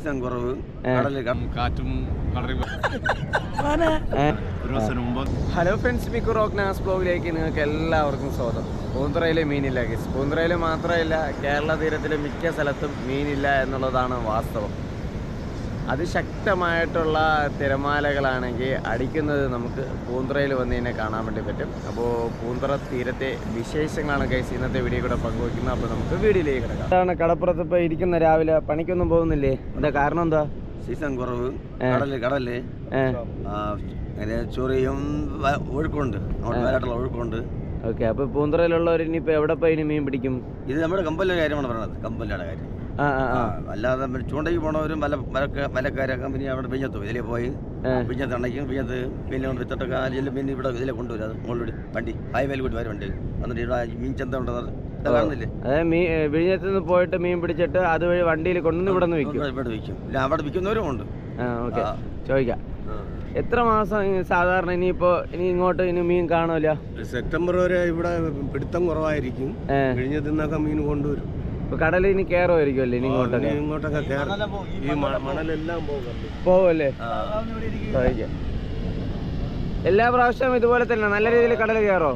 Hello friends, Miku rock നാസ് ബ്ലോഗിലേക്ക് നിങ്ങൾക്ക് എല്ലാവർക്കും സ്വാഗതം. പൂന്തുറയിലെ മീനില്ല ഗൈസ്. പൂന്തുറയിൽ മാത്രമല്ല, കേരള തീരത്തിലെ മിക്ക സ്ഥലത്തും മീനില്ല എന്നുള്ളതാണ് വാസ്തവം. അതിശക്തമായിട്ടുള്ള തിരമാലകളാണെങ്കിൽ അടിക്കുന്നത് നമുക്ക് പൂന്തുറയിൽ വന്ന് തന്നെ കാണാൻ വേണ്ടി പറ്റും. അപ്പോൾ പൂന്തുറ തീരത്തെ വിശേഷങ്ങളാണ് ഗൈസ് ഇന്നത്തെ വീഡിയോ കൂടെ പങ്കുവയ്ക്കുന്നത്. അപ്പോൾ നമുക്ക് വീഡിയോയിലേക്ക് കിടക്കാം. അതാണ് കടപ്പുറത്ത് ഇപ്പോൾ ഇരിക്കുന്ന രാവിലെ പണിക്കൊന്നും പോകുന്നില്ലേ? എന്താ കാരണം? എന്താ സീസൺ കുറവ്, കടല് ചൊറിയും ഒഴുക്കുണ്ട്, ഒഴുക്കുണ്ട്. ഓക്കെ, അപ്പോൾ പൂന്തുറയിലുള്ളവർ ഇനിയിപ്പോൾ എവിടെ പോയി ഇനി മീൻ പിടിക്കും? ഇത് നമ്മുടെ കമ്പലിന്റെ കാര്യമാണ് പറയുന്നത്, കമ്പലിയുടെ കാര്യം. അല്ലാതെ ചൂണ്ടയ്ക്ക് പോണവരും മലക്കാരൊക്കെ പിന്നെ അവിടെ പിഞ്ഞത്ത് പോയി ഇതിലേ പോയി പിഞ്ഞത്ത് അണയ്ക്കും. പിഞ്ഞത്ത് പിന്നെ കൊണ്ട് വിത്തിട്ടൊക്കെ അതിൽ പിന്നെ ഇവിടെ ഇതിലെ കൊണ്ടുവരും. അത് മുകളിലൂടെ വണ്ടി ഹൈവേയിൽ കൂടി വരും വണ്ടി. എന്നിട്ട് ഇവിടെ മീൻ ചന്ത ഉണ്ടെന്ന് കാണുന്നില്ലേ? അതായത് വിഴിഞ്ഞത്ത് നിന്ന് പോയിട്ട് മീൻ പിടിച്ചിട്ട് അതുവഴി വണ്ടിയിൽ കൊണ്ടുവന്ന് ഇവിടെ നിന്ന് വിൽക്കും. ഇവിടെ വിൽക്കും. ഇല്ല, അവിടെ വിൽക്കുന്നവരും ഉണ്ട്. ഓക്കെ, ചോദിക്കാം. എത്ര മാസം സാധാരണ ഇനി ഇങ്ങോട്ട് ഇനി മീൻ കാണൂല? സെപ്റ്റംബർ വരെ ഇവിടെ പിടുത്തം കുറവായിരിക്കും. വിഴിഞ്ഞത്ത് നിന്നൊക്കെ മീൻ കൊണ്ടുവരും. കടൽ ഇനി കയറുമായിരിക്കും അല്ലേ? ഇങ്ങോട്ടൊക്കെ ഈ മണലെല്ലാം പോവല്ലേ? എല്ലാ പ്രാവശ്യവും ഇതുപോലെ തന്നെ നല്ല രീതിയിൽ കടൽ കയറോ?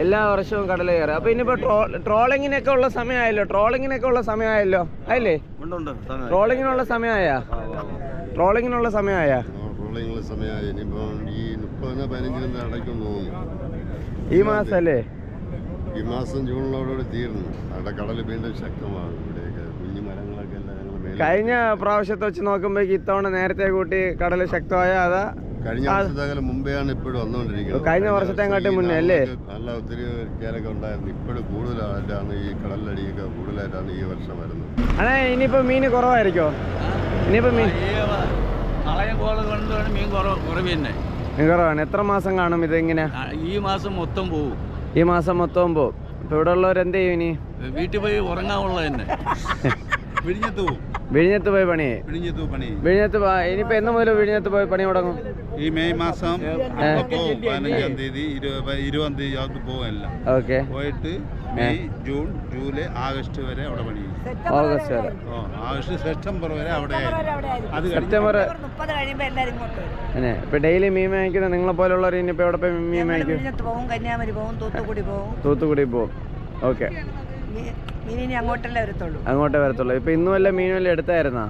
എല്ലാ വർഷവും കടൽ കയറും. അപ്പൊ ഇനിയിപ്പോ ട്രോളിങ്ങിനൊക്കെ ഉള്ള സമയമായല്ലോ. അല്ലേ? ട്രോളിങ്ങിനുള്ള സമയമായ ഈ മാസം അല്ലേ? ഈ മാസം ജൂണിലോടുകൂടി തീർന്നു. അവിടെ കടൽ വീണ്ടും ശക്തമാണ്. ഇവിടെയൊക്കെ കുഞ്ഞു മരങ്ങളൊക്കെ കഴിഞ്ഞ പ്രാവശ്യത്തെ വെച്ച് നോക്കുമ്പോഴേക്ക് ഇത്തവണ നേരത്തെ കൂട്ടി കടൽ ശക്തമായ അതാ? കഴിഞ്ഞ വർഷത്തേക്കാളും മുമ്പെയാണ് ഇപ്പോഴും വന്നുകൊണ്ടിരിക്കുന്നത്. കഴിഞ്ഞ വർഷത്തെക്കാട്ടും മുന്നേ അല്ലേ? നല്ല ഒത്തിരി കേരൊക്കെ ഉണ്ടായിരുന്നു. ഇപ്പോഴും കൂടുതലായിട്ടാണ് ഈ കടലടിയൊക്കെ കൂടുതലായിട്ടാണ് ഈ വർഷം വരുന്നത്. അതെ, ഇനിയിപ്പോ മീൻ കുറവായിരിക്കോ? മീൻ കുറവാണ്. എത്ര മാസം കാണും ഇതെങ്ങനെ? ഈ മാസം മൊത്തം പോകും. ഈ മാസം മൊത്തവും പോവും. ഇപ്പൊ ഇവിടെ ഉള്ളവർ എന്ത് ചെയ്യും? ഇനി വീട്ടിൽ പോയി ഉറങ്ങാനുള്ള തന്നെ. വിഴിഞ്ഞത്ത് പോയി പണി. ഇനിയിപ്പോ എന്ന് മുതൽ വിഴിഞ്ഞത്ത് പോയി പണി തുടങ്ങും? ഈ മെയ് മാസം 15-ാം തീയതി 20-ാം തീയതി പോകല്ല. ഓക്കെ, പോയിട്ട് മെയ്, ജൂൺ, ജൂലൈ, ആഗസ്റ്റ് വരെ അവിടെ പണി. ഓഗസ്റ്റ് വരെ? ആഗസ്റ്റ്, സെപ്റ്റംബർ വരെ അവിടെ. അത് സെപ്റ്റംബർ ഇപ്പൊ ഡെയിലി മീൻ വാങ്ങിക്കുന്ന നിങ്ങളെ പോലുള്ളവർ ഇനിയിപ്പോ എവിടെ പോയി മീൻ വാങ്ങിക്കും? തൂത്തുക്കുടി പോവും. ഓക്കെ, അങ്ങോട്ടേ വരത്തുള്ളൂ. ഇപ്പൊ ഇന്നും വല്ല മീനും വല്ല എടുത്തായിരുന്നാ?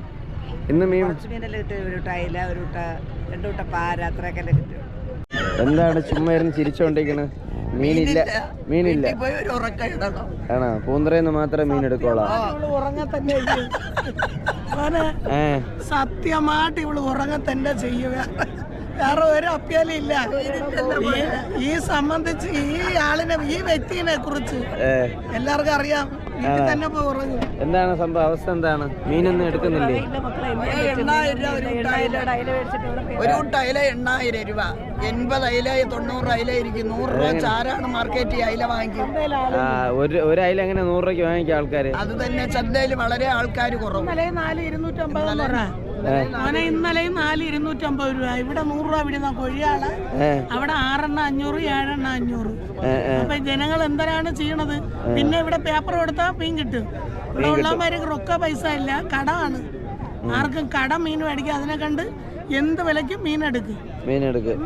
ഇന്ന് മീൻ എന്താണ് ചുമ്മാ ഇരുന്ന് ചിരിച്ചോണ്ടിരിക്കണ്? മീനില്ല ആണോ? പൂന്തുറയിന്ന് മാത്രമേ മീൻ എടുക്കോളാം. സത്യമായിട്ട് ഇവള് ഉറങ്ങ തന്നെ ചെയ്യുക. വേറെ ഒരു അപ്യാലില്ല. ഈ സംബന്ധിച്ച് ഈ ആളിനെ, ഈ വ്യക്തിനെ കുറിച്ച് എല്ലാവർക്കും അറിയാം. എന്താണ് സംഭവം? അവസ്ഥ എന്താണ്? മീനൊന്നും എടുക്കുന്നില്ലേ? 8,000 ഒരു ടൈല 8,000 രൂപ. 80 അയില, 90 അയില ഇരിക്കും. 100 രൂപ ചാരാണ് മാർക്കറ്റിൽ അയില വാങ്ങിക്കും. ഒരു അയില എങ്ങനെ 100 രൂപയ്ക്ക് വാങ്ങിക്കും ആൾക്കാര്? അത് തന്നെ ചന്തയിൽ വളരെ ആൾക്കാർ കുറവ്. ഇന്നലെ 4,250 രൂപ. ഇവിടെ 100 രൂപ വിടുന്ന കൊഴിയാള്. അവിടെ 6 500, 7 500. അപ്പൊ ജനങ്ങൾ എന്താണ് ചെയ്യണത്? പിന്നെ ഇവിടെ പേപ്പർ കൊടുത്താൽ മീൻ കിട്ടും. ഇവിടെ ഉള്ളവർക്ക് റൊക്ക പൈസ ഇല്ല, കടമാണ്. ആർക്കും കട മീൻ മേടിക്കുക. അതിനെ കണ്ട് എന്ത് വിലയ്ക്കും മീൻ എടുക്കും.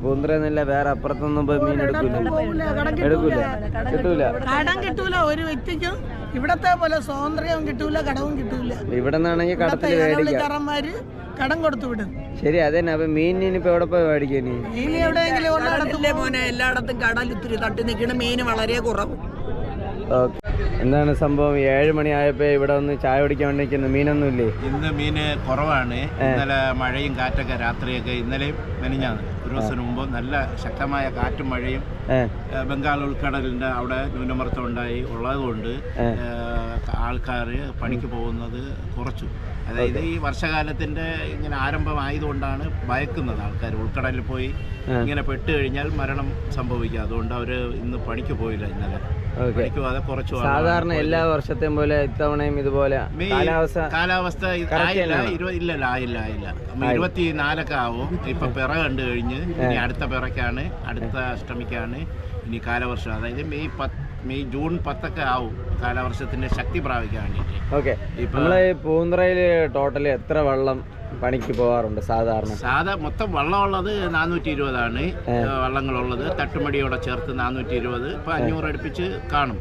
പൂന്തുറയെന്നല്ല, വേറെ അപ്പുറത്തൊന്നും പോയി മീൻ എടുക്കൂല. കടം കിട്ടൂല ഒരു വ്യക്തിക്കും. ഇവിടത്തെ പോലെ സ്വാതന്ത്ര്യം കിട്ടൂല, കടവും കിട്ടൂല. ഇവിടെ നിന്നാണെങ്കിൽ കടത്തില് കടം കൊടുത്തു വിടും. ശരി, അതന്നെ. അപ്പൊ മീൻ ഇനിയിപ്പോ എവിടെ പോയി മേടിക്കും? മീൻ എവിടെയെങ്കിലും മോനെ, എല്ലായിടത്തും കടൽ ഇത്തിരി തട്ടി നിൽക്കണ മീൻ വളരെ കുറവ്. ഓക്കെ, എന്താണ് സംഭവം? 7 മണിയായപ്പോ ഇവിടെ ഒന്ന് ചായ കുടിക്കാൻ വേണ്ടി നിൽക്കുന്നു. മീനൊന്നും ഇല്ലേ? ഇന്ന് മീന് കുറവാണ്. ഇന്നലെ മഴയും കാറ്റൊക്കെ രാത്രിയൊക്കെ, ഇന്നലെയും മെനിഞ്ഞാണ് ഒരു ദിവസം മുമ്പ് നല്ല ശക്തമായ കാറ്റും മഴയും ബംഗാൾ ഉൾക്കടലിന്റെ അവിടെ ന്യൂനമർദ്ദം ഉള്ളതുകൊണ്ട് ആൾക്കാർ പണിക്ക് പോകുന്നത് കുറച്ചു. അതായത് ഈ വർഷകാലത്തിന്റെ ഇങ്ങനെ ആരംഭമായതുകൊണ്ടാണ് ഭയക്കുന്നത് ആൾക്കാർ. ഉൾക്കടലിൽ പോയി ഇങ്ങനെ പെട്ട് കഴിഞ്ഞാൽ മരണം സംഭവിക്കുക. അതുകൊണ്ട് അവര് ഇന്ന് പണിക്ക് പോയില്ല ഇന്നലെ. കുറച്ചു സാധാരണ എല്ലാ വർഷത്തെയും പോലെ ഇത്തവണയും ഇതുപോലെ കാലാവസ്ഥ ആയില്ല. 24 ആവും. ഇപ്പൊ പിറ കണ്ടു കഴിഞ്ഞ് ഇനി അടുത്ത പിറക്കാണ്, അടുത്ത അഷ്ടമിക്കാണ് ഇനി കാലവർഷം. അതായത് മെയ് ജൂൺ 10 ആവും കാലവർഷത്തിന്റെ ശക്തി പ്രാപിക്കാൻ വേണ്ടിയിട്ട്. ഓക്കെ, നമ്മളെ പൂന്തറയിൽ ടോട്ടൽ എത്ര വള്ളം പണിക്ക് പോകാറുണ്ട് സാധാരണ? മൊത്തം വള്ളമുള്ളത് 420 വള്ളങ്ങളുള്ളത്. തട്ടുമടിയോടെ ചേർത്ത് 420. ഇപ്പൊ 500 അടുപ്പിച്ച് കാണും.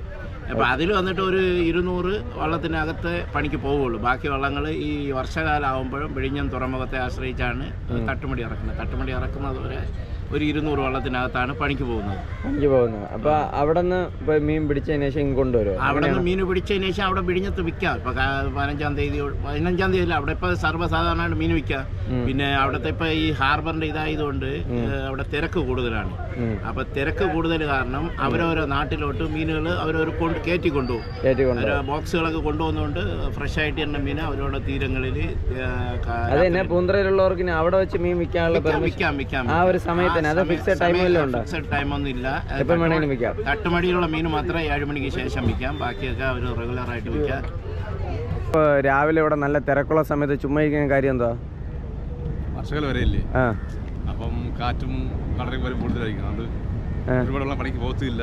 അപ്പോൾ അതിൽ വന്നിട്ട് ഒരു 200 വള്ളത്തിനകത്ത് പണിക്ക് പോവുള്ളൂ. ബാക്കി വള്ളങ്ങൾ ഈ വർഷകാലം ആകുമ്പോഴും വിഴിഞ്ഞം തുറമുഖത്തെ ആശ്രയിച്ചാണ് തട്ടുമടി ഇറക്കുന്നത്. തട്ടുമടി ഇറക്കുന്നത് വരെ ഒരു 200 വള്ളത്തിനകത്താണ് പണിക്ക് പോകുന്നത്. അപ്പോൾ അവിടെ നിന്ന് മീൻ പിടിച്ചതിന് ശേഷം കൊണ്ടുവരും. അവിടെ നിന്ന് മീൻ പിടിച്ചതിന് ശേഷം അവിടെ വിഴിഞ്ഞത്ത് വിൽക്കാം. ഇപ്പോൾ 15-ാം തീയതി അവിടെ ഇപ്പോൾ സർവ്വസാധാരണമായിട്ട് മീൻ വിൽക്കാം. പിന്നെ അവിടുത്തെ ഇപ്പോൾ ഈ ഹാർബറിന്റെ ഇതായതുകൊണ്ട് അവിടെ തിരക്ക് കൂടുതലാണ്. അപ്പോൾ തിരക്ക് കൂടുതൽ കാരണം അവരോരോ നാട്ടിലോട്ട് മീനുകൾ അവരവർ കയറ്റി കൊണ്ടുപോകും. ബോക്സുകളൊക്കെ കൊണ്ടുപോകുന്നതുകൊണ്ട് ഫ്രഷ് ആയിട്ട് തന്നെ മീൻ അവരോട് തീരങ്ങളിൽ പൂന്തറയിലുള്ളവർക്ക് അവിടെ വെച്ച് മീൻ വിൽക്കാം. ആ ഒരു സമയത്ത് ഫിക്സഡ് ടൈമൊന്നും ഇല്ല. തട്ടുമടിയിലുള്ള മീൻ മാത്രമേ 7 മണിക്ക് ശേഷം വിൽക്കാം. ബാക്കിയൊക്കെ അവർ റെഗുലർ ആയിട്ട് വിൽക്കാം. ഇപ്പോൾ രാവിലെ ഇവിടെ നല്ല തിരക്കുള്ള സമയത്ത് ചുമ്മാ ഇരിക്കുന്ന കാര്യം എന്താ? വർഷകൾ വരെ ഇല്ലേ, അപ്പം കാറ്റും കടലും വരെ കൂടുതലായിരിക്കും. അതുകൊണ്ട് ഒരുപാടുള്ള പണിക്ക് പോകത്തില്ല.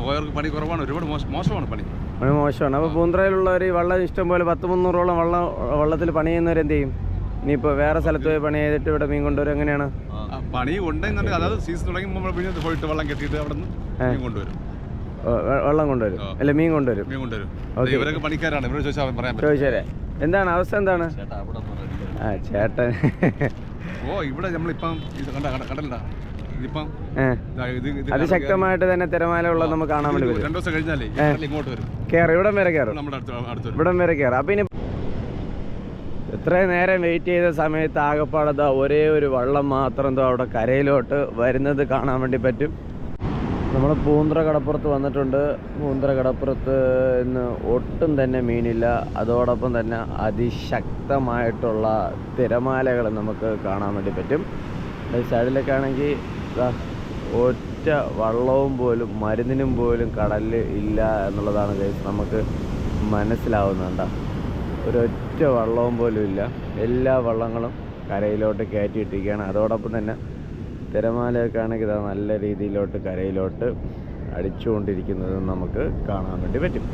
പോയവർക്ക് പണി കുറവാണ്, ഒരുപാട് മോശമാണ് പണി. മോശമാണ്. അപ്പോൾ പൂന്തറയിലുള്ളവർ വള്ളം ഇഷ്ടം പോലെ 100-300ഓളം വള്ളത്തിൽ പണി ചെയ്യുന്നവരെന്ത് ചെയ്യും? ഇനിയിപ്പോൾ വേറെ സ്ഥലത്ത് പോയി പണി ചെയ്തിട്ട് ഇവിടെ മീൻ കൊണ്ടുവരും. എങ്ങനെയാണ് പണി ഉണ്ടെന്നുണ്ടെങ്കിൽ? അതായത് സീസൺ തുടങ്ങുമ്പോൾ പോയിട്ട് വെള്ളം കെട്ടിയിട്ട് അവിടെ നിന്ന് കൊണ്ടുവരും. വെള്ളം കൊണ്ടുവരും അല്ല മീൻ കൊണ്ടുവരും. ഇവരൊക്കെ പണിക്കാരാണ്. ഇവരോട് ചോദിച്ചാൽ പറയാൻ ചോദിച്ചേ എന്താണ് അവസ്ഥ? എന്താണ് ചേട്ടൻ? ഇവിടെ നമ്മളിപ്പം കടലിടാ ഇതിപ്പം അതിശക്തമായിട്ട് തന്നെ തിരമാല ഉള്ളത് നമുക്ക് കാണാൻ വേണ്ടി വരും. 2 ദിവസം കഴിഞ്ഞാലേ ഇങ്ങോട്ട് വരും. ഇവിടം വരെ കയറും. ഇവിടം വരെ കയറും. അപ്പം ഇനി ഇത്രയും നേരം വെയിറ്റ് ചെയ്ത സമയത്ത് ആകപ്പാടത ഒരേ ഒരു വള്ളം മാത്രം അവിടെ കരയിലോട്ട് വരുന്നത് കാണാൻ വേണ്ടി പറ്റും. നമ്മൾ പൂന്തറ കടപ്പുറത്ത് വന്നിട്ടുണ്ട്. പൂന്തറ കടപ്പുറത്ത് ഇന്ന് ഒട്ടും തന്നെ മീനില്ല. അതോടൊപ്പം തന്നെ അതിശക്തമായിട്ടുള്ള തിരമാലകൾ നമുക്ക് കാണാൻ വേണ്ടി പറ്റും. ഈ സൈഡിലേക്കാണെങ്കിൽ ഒറ്റ വള്ളവും പോലും മരുന്നിനും പോലും കടലിൽ ഇല്ല എന്നുള്ളതാണ് നമുക്ക് മനസ്സിലാവുന്നുണ്ട്. ഒരൊറ്റ വള്ളവും പോലും ഇല്ല. എല്ലാ വള്ളങ്ങളും കരയിലോട്ട് കയറ്റിയിട്ടിരിക്കുകയാണ്. അതോടൊപ്പം തന്നെ തിരമാലയൊക്കെ ആണെങ്കിൽ ഇതാ നല്ല രീതിയിലോട്ട് കരയിലോട്ട് അടിച്ചുകൊണ്ടിരിക്കുന്നത് നമുക്ക് കാണാൻ വേണ്ടി പറ്റും.